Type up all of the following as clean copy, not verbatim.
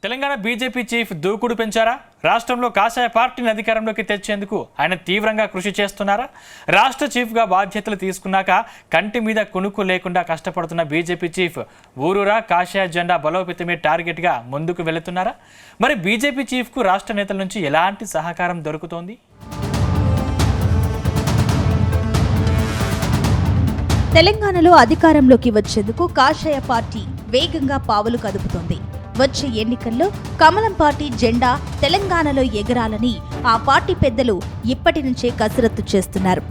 Telangana BJP chief దూకుడు పెంచారా? రాష్ట్రంలో కాషాయ పార్టీని అధికారంలోకి తెచ్చేందుకు ఆయన తీవ్రంగా కృషి చేస్తున్నారా? రాష్ట్ర చీఫ్గా బాధ్యతలు తీసుకున్నాక కంటి మీద కునుకు లేకుండా కష్టపడుతున్న బీజేపీ చీఫ్ ఊరూరా కాషాయ జెండా బలోపేతమే టార్గెట్గా ముందుకు వెళుతున్నారా? మరి బీజేపీ చీఫ్కు రాష్ట్ర నేతల నుంచి ఎలాంటి సహకారం దొరుకుతోంది? తెలంగాణలో అధికారంలోకి వచ్చేందుకు కాషాయ పార్టీ వేగంగా పావులు కదుపుతోంది. వచ్చే ఎన్నికల్లో కమలం పార్టీ జెండా తెలంగాణలో ఎగరాలని ఆ పార్టీ పెద్దలు ఇప్పటి నుంచే కసరత్తు చేస్తున్నారు.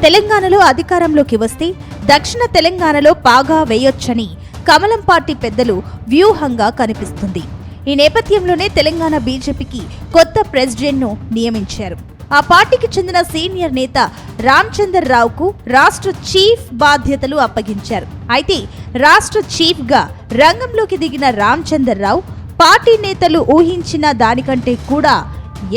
తెలంగాణలో అధికారంలోకి వస్తే దక్షిణ తెలంగాణలో పాగా వేయొచ్చని కమలం పార్టీ పెద్దలు వ్యూహంగా కనిపిస్తుంది. ఈ నేపథ్యంలోనే తెలంగాణ బీజేపీకి కొత్త ప్రెసిడెంట్ను నియమించారు. ఆ పార్టీకి చెందిన సీనియర్ నేత రామచందర్ రావుకు రాష్ట్ర చీఫ్ బాధ్యతలు అప్పగించారు. అయితే రాష్ట్ర చీఫ్గా రంగంలోకి దిగిన రామచందర్ రావు పార్టీ నేతలు ఊహించిన దానికంటే కూడా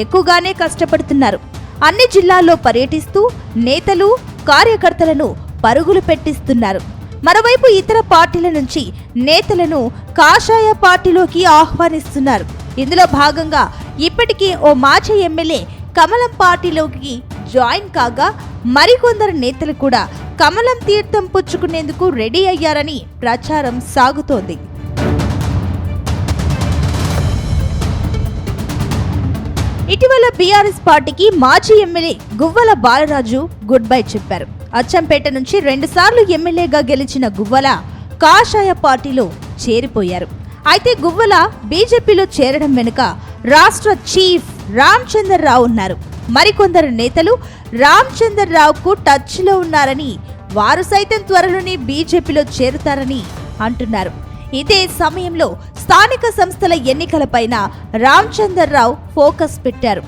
ఎక్కువగానే కష్టపడుతున్నారు. అన్ని జిల్లాల్లో పర్యటిస్తూ నేతలు కార్యకర్తలను పరుగులు పెట్టిస్తున్నారు. మరోవైపు ఇతర పార్టీల నుంచి నేతలను కాషాయ పార్టీలోకి ఆహ్వానిస్తున్నారు. ఇందులో భాగంగా ఇప్పటికే ఓ మాజీ ఎమ్మెల్యే కమలం పార్టీలోకి జాయిన్ కాగా మరికొందరు నేతలు కూడా కమలం తీర్థం పుచ్చుకునేందుకు రెడీ అయ్యారని ప్రచారం సాగుతోంది. ఇటీవల బీఆర్ఎస్ పార్టీకి మాజీ MLA Guvvala Balaraju good bye చెప్పారు. అచ్చంపేట నుంచి 2 సార్లు ఎమ్మెల్యేగా గెలిచిన గువ్వల కాషాయ పార్టీలో చేరిపోయారు. అయితే గువ్వల బీజేపీలో చేరడం వెనుక రాష్ట్ర చీఫ్ రామచందర్ రావు ఉన్నారు. మరికొందరు నేతలు రామచందర్ రావుకు టచ్ లో ఉన్నారని, వారు సైతం త్వరలోనే బీజేపీలో చేరుతారని అంటున్నారు. ఇదే సమయంలో స్థానిక సంస్థల ఎన్నికలపైన రామచందర్ రావు ఫోకస్ పెట్టారు.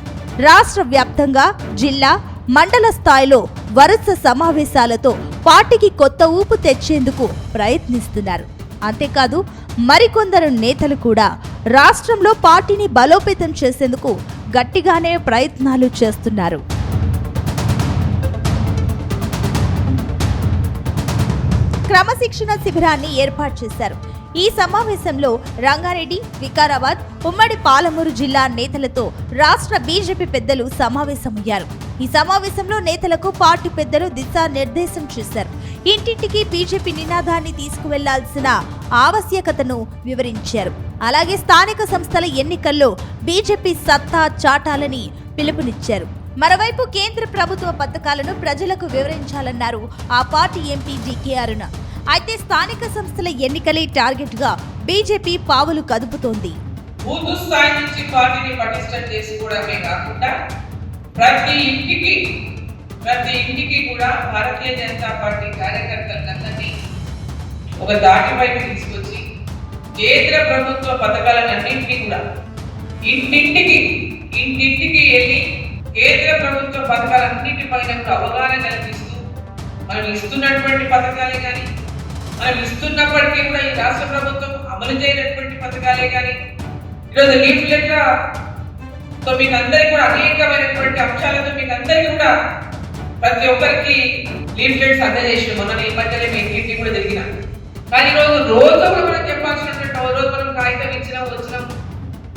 రాష్ట్ర వ్యాప్తంగా జిల్లా, మండల స్థాయిలో వరుస సమావేశాలతో పార్టీకి కొత్త ఊపు తెచ్చేందుకు ప్రయత్నిస్తున్నారు. అంతేకాదు మరికొందరు నేతలు కూడా రాష్ట్రంలో పార్టీని బలోపేతం చేసేందుకు గట్టిగానే ప్రయత్నాలు చేస్తున్నారు. క్రమశిక్షణ శిబిరాన్ని ఏర్పాటు చేశారు. ఈ సమావేశంలో రంగారెడ్డి, వికారాబాద్, ఉమ్మడి పాలమూరు జిల్లా నేతలతో రాష్ట్ర బీజేపీ పెద్దలు సమావేశమయ్యారు. ఈ సమావేశంలో నేతలకు పార్టీ పెద్దలు దిశానిర్దేశం చేశారు. ఇంటింటికి బీజేపీ నినాదాన్ని తీసుకువెళ్లాల్సిన ఆవశ్యకతను వివరించారు. అలాగే స్థానిక సంస్థల ఎన్నికల్లో బీజేపీ సత్తా చాటాలని పిలుపునిచ్చారు. మరోవైపు కేంద్ర ప్రభుత్వ పథకాలను ప్రజలకు వివరించాలన్నారు ఆ పార్టీ ఎంపీ డీకే అరుణ. అయితే స్థానిక సంస్థల ఎన్నికలే టార్గెట్ గా బీజేపీ పావులు కదుపుతోంది. బూత్ స్థాయి నుంచి పార్టీని పటిష్టం చేసుకోవడమే కాకుండా ప్రతి ఇంటికి కూడా భారతీయ జనతా పార్టీ కార్యకర్తలందరినీ ఒక దాటిపైకి తీసుకొచ్చి కేంద్ర ప్రభుత్వ పథకాలన్నింటినీ కూడా ఇంటింటికి వెళ్ళి కేంద్ర ప్రభుత్వ పథకాలన్నింటిపైన కూడా అవగాహన కల్పిస్తూ మనం ఇస్తున్నటువంటి పథకాలే కానీ, మనం ఇస్తున్నప్పటికీ కూడా ఈ రాష్ట్ర ప్రభుత్వం అమలు చేయనటువంటి పథకాలే కానీ, ఈరోజు లీఫ్లెట్లతో మీకు అందరికీ కూడా అనేకమైనటువంటి అంశాలతో మీకు అందరికీ కూడా ప్రతి ఒక్కరికి లీఫ్లెట్స్ అందజేసిన మొన్న ఈ మధ్యలో మీ ఇంటికి కూడా జరిగిన. కానీ రోజు మనం చెప్పాల్సినటువంటి రోజు మనం కాగితం వచ్చినాం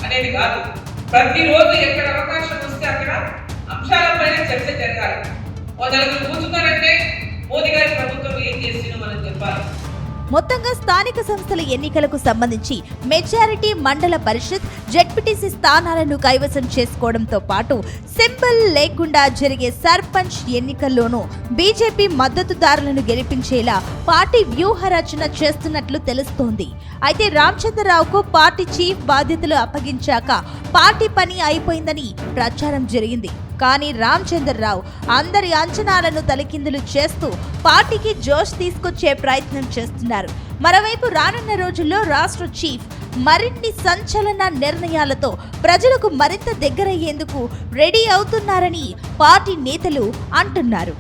అనేది కాదు. ప్రతిరోజు ఎక్కడ అవకాశం వస్తే అక్కడ అంశాలపైన చర్చ జరగాలి. నలుగురు కూర్చున్నారంటే మోదీ గారి ప్రభుత్వం ఏం చేసిందో మనం చెప్పాలి. మొత్తంగా స్థానిక సంస్థల ఎన్నికలకు సంబంధించి మెజారిటీ మండల పరిషత్, జెడ్పీటీసీ స్థానాలను కైవసం చేసుకోవడంతో పాటు సింబల్ లేకుండా జరిగే సర్పంచ్ ఎన్నికల్లోనూ బీజేపీ మద్దతుదారులను గెలిపించేలా పార్టీ వ్యూహ రచన చేస్తున్నట్లు తెలుస్తోంది. అయితే రామచంద్రరావుకు పార్టీ చీఫ్ బాధ్యతలు అప్పగించాక పార్టీ పని అయిపోయిందని ప్రచారం జరిగింది. కానీ రామచంద్రరావు అందరి అంచనాలను తలకిందులు చేస్తూ పార్టీకి జోష్ తీసుకొచ్చే ప్రయత్నం చేస్తున్నారు. మరోవైపు రానున్న రోజుల్లో రాష్ట్ర చీఫ్ మరిన్ని సంచలన నిర్ణయాలతో ప్రజలకు మరింత దగ్గరయ్యేందుకు రెడీ అవుతున్నారని పార్టీ నేతలు అంటున్నారు.